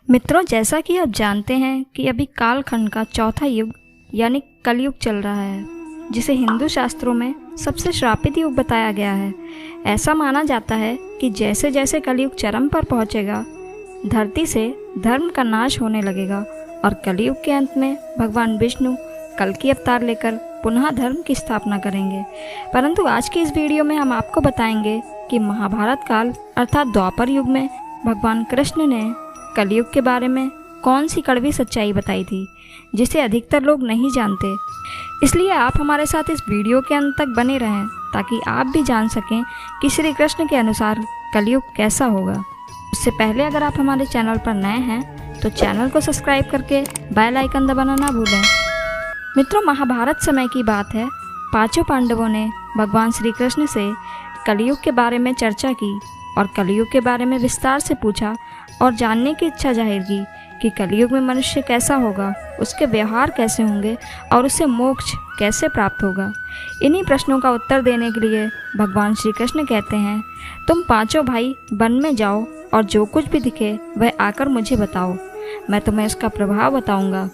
मित्रों, जैसा कि आप जानते हैं कि अभी कालखंड का चौथा युग यानी कलयुग चल रहा है, जिसे हिंदू शास्त्रों में सबसे श्रापित युग बताया गया है। ऐसा माना जाता है कि जैसे जैसे कलयुग चरम पर पहुंचेगा, धरती से धर्म का नाश होने लगेगा और कलयुग के अंत में भगवान विष्णु कल्कि अवतार लेकर पुनः धर्म की स्थापना करेंगे। परंतु आज की इस वीडियो में हम आपको बताएंगे कि महाभारत काल अर्थात द्वापर युग में भगवान कृष्ण ने कलयुग के बारे में कौन सी कड़वी सच्चाई बताई थी, जिसे अधिकतर लोग नहीं जानते। इसलिए आप हमारे साथ इस वीडियो के अंत तक बने रहें ताकि आप भी जान सकें कि श्री कृष्ण के अनुसार कलयुग कैसा होगा। उससे पहले अगर आप हमारे चैनल पर नए हैं तो चैनल को सब्सक्राइब करके बेल आइकन दबाना ना भूलें। मित्रों, महाभारत समय की बात है। पांचों पांडवों ने भगवान श्री कृष्ण से कलयुग के बारे में चर्चा की और कलयुग के बारे में विस्तार से पूछा और जानने की इच्छा जाहिर की कि कलयुग में मनुष्य कैसा होगा, उसके व्यवहार कैसे होंगे और उसे मोक्ष कैसे प्राप्त होगा। इन्हीं प्रश्नों का उत्तर देने के लिए भगवान श्री कृष्ण कहते हैं, तुम पांचों भाई वन में जाओ और जो कुछ भी दिखे वह आकर मुझे बताओ, मैं तुम्हें उसका प्रभाव बताऊंगा।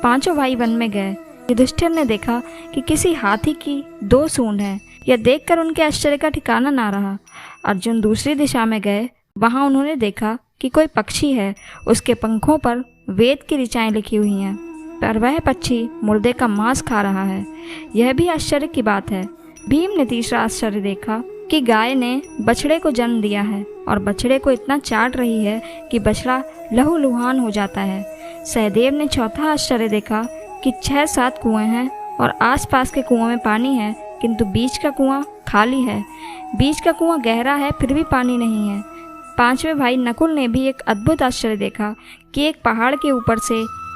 पांचों भाई वन में गए। युधिष्ठिर ने देखा कि किसी हाथी की 2 सूंड हैं। यह देखकर उनके आश्चर्य का ठिकाना ना रहा। अर्जुन दूसरी दिशा में गए। वहां उन्होंने देखा कि कोई पक्षी है, उसके पंखों पर वेद की ऋचाएं लिखी हुई हैं, पर वह पक्षी मुर्दे का मांस खा रहा है। यह भी आश्चर्य की बात है। भीम ने तीसरा आश्चर्य देखा कि गाय ने बछड़े को जन्म दिया है और बछड़े को इतना चाट रही है कि बछड़ा लहूलुहान हो जाता है। सहदेव ने चौथा आश्चर्य देखा कि 6-7 कुएं हैं और आसपास के कुओं में पानी है, किंतु बीच का कुआं खाली है। बीच का कुआं गहरा है, फिर भी पानी नहीं है। पांचवें भाई नकुल ने भी एक अद्भुत आश्चर्य देखा कि एक पहाड़ के ऊपर से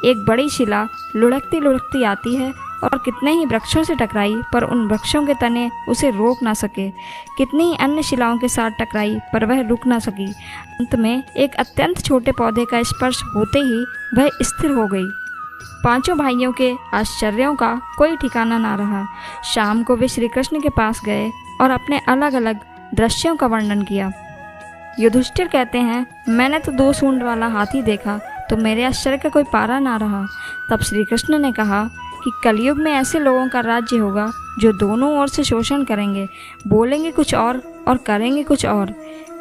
एक बड़ी शिला लुढ़कती लुढ़कती आती है और कितने ही वृक्षों से टकराई पर उन वृक्षों के तने उसे रोक ना सके। कितनी ही अन्य शिलाओं के साथ टकराई पर वह रुक ना सकी। अंत में एक अत्यंत छोटे पौधे का स्पर्श होते ही वह स्थिर हो गई। पांचों भाइयों के आश्चर्यों का कोई ठिकाना ना रहा। शाम को वे श्री कृष्ण के पास गए और अपने अलग अलग दृश्यों का वर्णन किया। युधिष्ठिर कहते हैं, मैंने तो 2 सूंड वाला हाथी देखा तो मेरे आश्चर्य का कोई पारा ना रहा। तब श्री कृष्ण ने कहा कि कलयुग में ऐसे लोगों का राज्य होगा जो दोनों ओर से शोषण करेंगे, बोलेंगे कुछ और करेंगे कुछ और।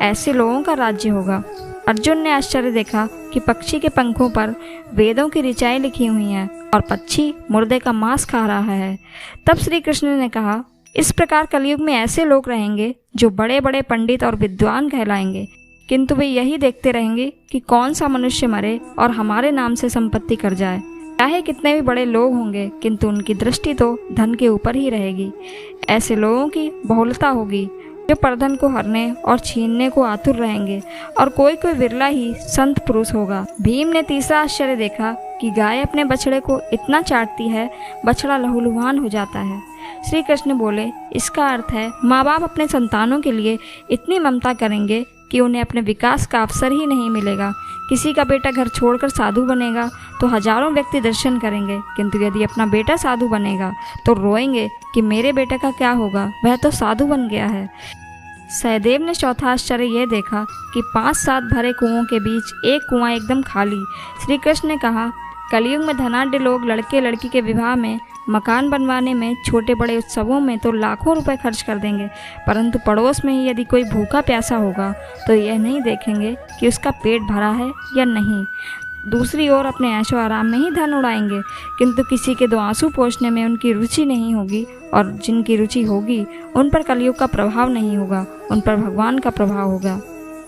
ऐसे लोगों का राज्य होगा। अर्जुन ने आश्चर्य देखा कि पक्षी के पंखों पर वेदों की ऋचाएं लिखी हुई हैं और पक्षी मुर्दे का मांस खा रहा है। तब श्री कृष्ण ने कहा, इस प्रकार कलयुग में ऐसे लोग रहेंगे जो बड़े बड़े पंडित और विद्वान कहलाएंगे, किंतु वे यही देखते रहेंगे कि कौन सा मनुष्य मरे और हमारे नाम से संपत्ति कर जाए। चाहे कितने भी बड़े लोग होंगे, किंतु उनकी दृष्टि तो धन के ऊपर ही रहेगी। ऐसे लोगों की बहुलता होगी जो परधन को हरने और छीनने को आतुर रहेंगे और कोई कोई विरला ही संत पुरुष होगा। भीम ने तीसरा आश्चर्य देखा कि गाय अपने बछड़े को इतना चाटती है, बछड़ा लहूलुहान हो जाता है। श्री कृष्ण बोले, इसका अर्थ है माँ बाप अपने संतानों के लिए इतनी ममता करेंगे कि उन्हें अपने विकास का अवसर ही नहीं मिलेगा। किसी का बेटा घर छोड़कर साधु बनेगा तो हजारों व्यक्ति दर्शन करेंगे, किंतु यदि अपना बेटा साधु बनेगा तो रोएंगे कि मेरे बेटे का क्या होगा, वह तो साधु बन गया है। सहदेव ने चौथा आश्चर्य यह देखा कि 5-7 भरे कुओं के बीच एक कुआं एकदम खाली। श्री कृष्ण ने कहा, कलयुग में धनाढ्य लोग लड़के लड़की के विवाह में, मकान बनवाने में, छोटे बड़े उत्सवों में तो लाखों रुपए खर्च कर देंगे, परंतु पड़ोस में ही यदि कोई भूखा प्यासा होगा तो यह नहीं देखेंगे कि उसका पेट भरा है या नहीं। दूसरी ओर अपने ऐशो आराम में ही धन उड़ाएंगे, किंतु किसी के 2 आंसू पोंछने में उनकी रुचि नहीं होगी और जिनकी रुचि होगी उन पर कलयुग का प्रभाव नहीं होगा, उन पर भगवान का प्रभाव होगा।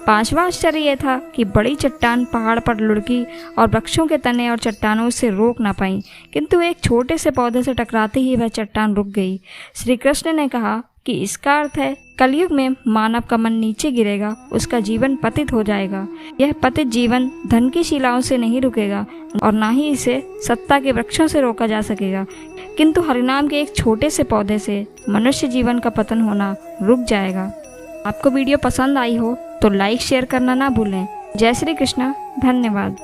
5वां आश्चर्य यह था कि बड़ी चट्टान पहाड़ पर लुढ़की और वृक्षों के तने और चट्टानों से रोक ना पाई, किंतु एक छोटे से पौधे से टकराते ही वह चट्टान रुक गई। श्री कृष्ण ने कहा कि इसका अर्थ है कलयुग में मानव का मन नीचे गिरेगा, उसका जीवन पतित हो जाएगा। यह पतित जीवन धन की शिलाओं से नहीं रुकेगा और ना ही इसे सत्ता के वृक्षों से रोका जा सकेगा, किंतु हरिनाम के एक छोटे से पौधे से मनुष्य जीवन का पतन होना रुक जाएगा। आपको वीडियो पसंद आई हो तो लाइक शेयर करना ना भूलें। जय श्री कृष्ण। धन्यवाद।